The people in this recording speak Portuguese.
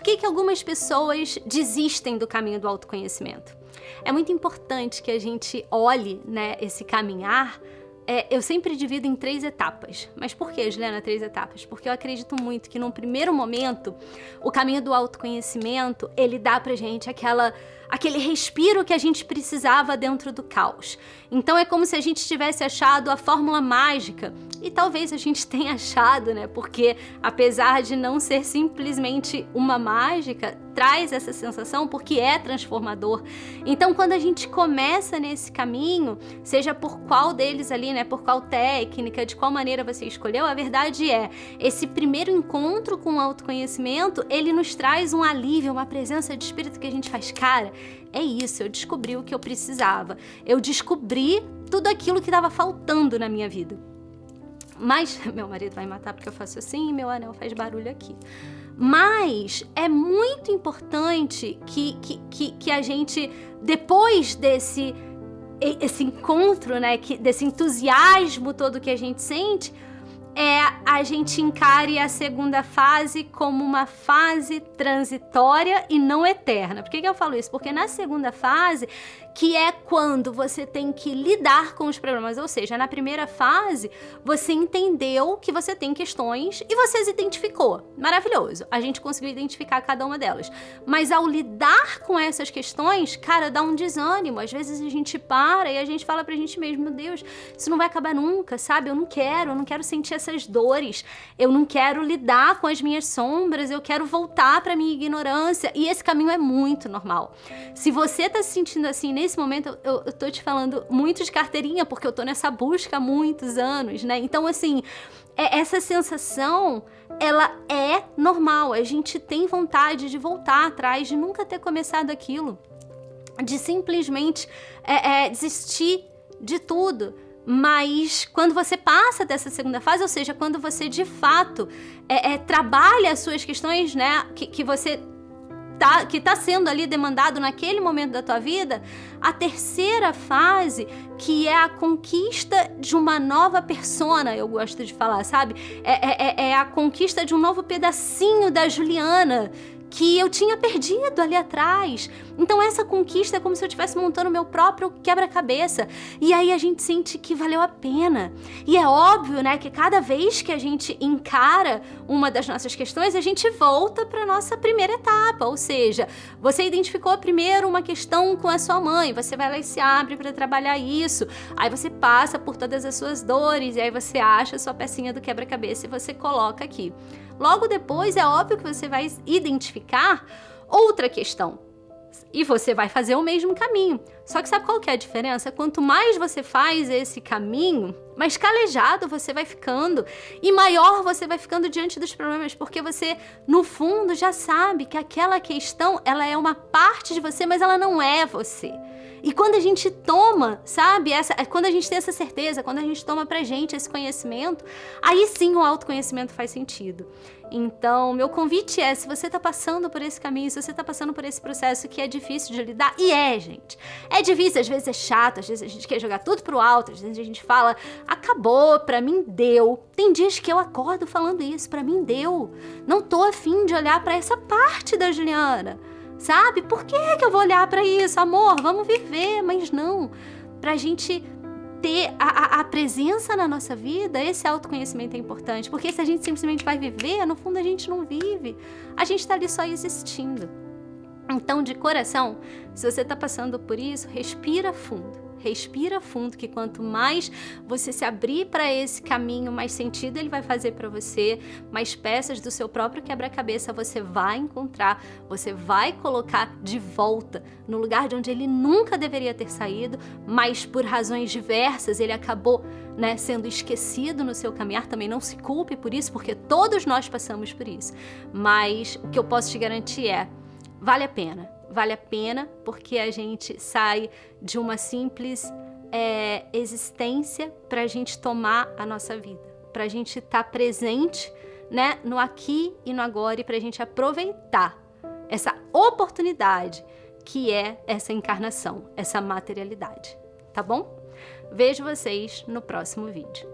por que algumas pessoas desistem do caminho do autoconhecimento? É muito importante que a gente olhe, né, esse caminhar. Eu sempre divido em 3 etapas. Mas por que, Juliana, 3 etapas? Porque eu acredito muito que num primeiro momento, o caminho do autoconhecimento, ele dá pra gente aquele respiro que a gente precisava dentro do caos. Então é como se a gente tivesse achado a fórmula mágica, e talvez a gente tenha achado, né? Porque apesar de não ser simplesmente uma mágica, traz essa sensação porque é transformador. Então quando a gente começa nesse caminho, seja por qual deles ali, né? Por qual técnica, de qual maneira você escolheu, a verdade é, esse primeiro encontro com o autoconhecimento, ele nos traz um alívio, uma presença de espírito que a gente faz, cara, é isso, eu descobri o que eu precisava. Eu descobri tudo aquilo que estava faltando na minha vida. Mas, meu marido vai matar porque eu faço assim e meu anel faz barulho aqui. Mas é muito importante que a gente, depois desse encontro, né, desse entusiasmo todo que a gente sente, a gente encare a segunda fase como uma fase transitória e não eterna. Por que eu falo isso? Porque na segunda fase, que é quando você tem que lidar com os problemas, ou seja, na primeira fase, você entendeu que você tem questões e você as identificou. Maravilhoso, a gente conseguiu identificar cada uma delas. Mas ao lidar com essas questões, cara, dá um desânimo. Às vezes a gente para e a gente fala pra gente mesmo, meu Deus, isso não vai acabar nunca, sabe? Eu não quero sentir essas dores, eu não quero lidar com as minhas sombras, eu quero voltar pra minha ignorância. E esse caminho é muito normal. Se você tá se sentindo assim nesse momento, eu tô te falando muito de carteirinha, porque eu tô nessa busca há muitos anos, né? Então, assim, essa sensação, ela é normal. A gente tem vontade de voltar atrás, de nunca ter começado aquilo, de simplesmente desistir de tudo. Mas quando você passa dessa segunda fase, ou seja, quando você de fato trabalha as suas questões, né, que você que está sendo ali demandado naquele momento da tua vida, a terceira fase, que é a conquista de uma nova persona, eu gosto de falar, sabe? É a conquista de um novo pedacinho da Juliana, que eu tinha perdido ali atrás. Então essa conquista é como se eu estivesse montando o meu próprio quebra-cabeça. E aí a gente sente que valeu a pena. E é óbvio, né, que cada vez que a gente encara uma das nossas questões, a gente volta para nossa primeira etapa. Ou seja, você identificou primeiro uma questão com a sua mãe, você vai lá e se abre para trabalhar isso. Aí você passa por todas as suas dores, e aí você acha a sua pecinha do quebra-cabeça e você coloca aqui. Logo depois, é óbvio que você vai identificar outra questão. E você vai fazer o mesmo caminho. Só que sabe qual que é a diferença? Quanto mais você faz esse caminho, mais calejado você vai ficando e maior você vai ficando diante dos problemas, porque você, no fundo, já sabe que aquela questão, ela é uma parte de você, mas ela não é você. E quando a gente toma, sabe, quando a gente tem essa certeza, quando a gente toma pra gente esse conhecimento, aí sim o autoconhecimento faz sentido. Então, meu convite é, se você tá passando por esse caminho, se você tá passando por esse processo que é difícil de lidar, e gente, é difícil, às vezes é chato, às vezes a gente quer jogar tudo pro alto, às vezes a gente fala, acabou, pra mim deu. Tem dias que eu acordo falando isso, pra mim deu. Não tô afim de olhar pra essa parte da Juliana. Sabe? Por que eu vou olhar pra isso? Amor, vamos viver, mas não. Pra gente ter a presença na nossa vida, esse autoconhecimento é importante. Porque se a gente simplesmente vai viver, no fundo a gente não vive. A gente tá ali só existindo. Então, de coração, se você tá passando por isso, respira fundo. Respira fundo, que quanto mais você se abrir para esse caminho, mais sentido ele vai fazer para você, mais peças do seu próprio quebra-cabeça você vai encontrar, você vai colocar de volta no lugar de onde ele nunca deveria ter saído, mas por razões diversas ele acabou, né, sendo esquecido no seu caminhar. Também não se culpe por isso, porque todos nós passamos por isso. Mas o que eu posso te garantir é, vale a pena. Vale a pena porque a gente sai de uma simples existência para a gente tomar a nossa vida, para a gente estar presente, né, no aqui e no agora, e para a gente aproveitar essa oportunidade que é essa encarnação, essa materialidade, tá bom? Vejo vocês no próximo vídeo.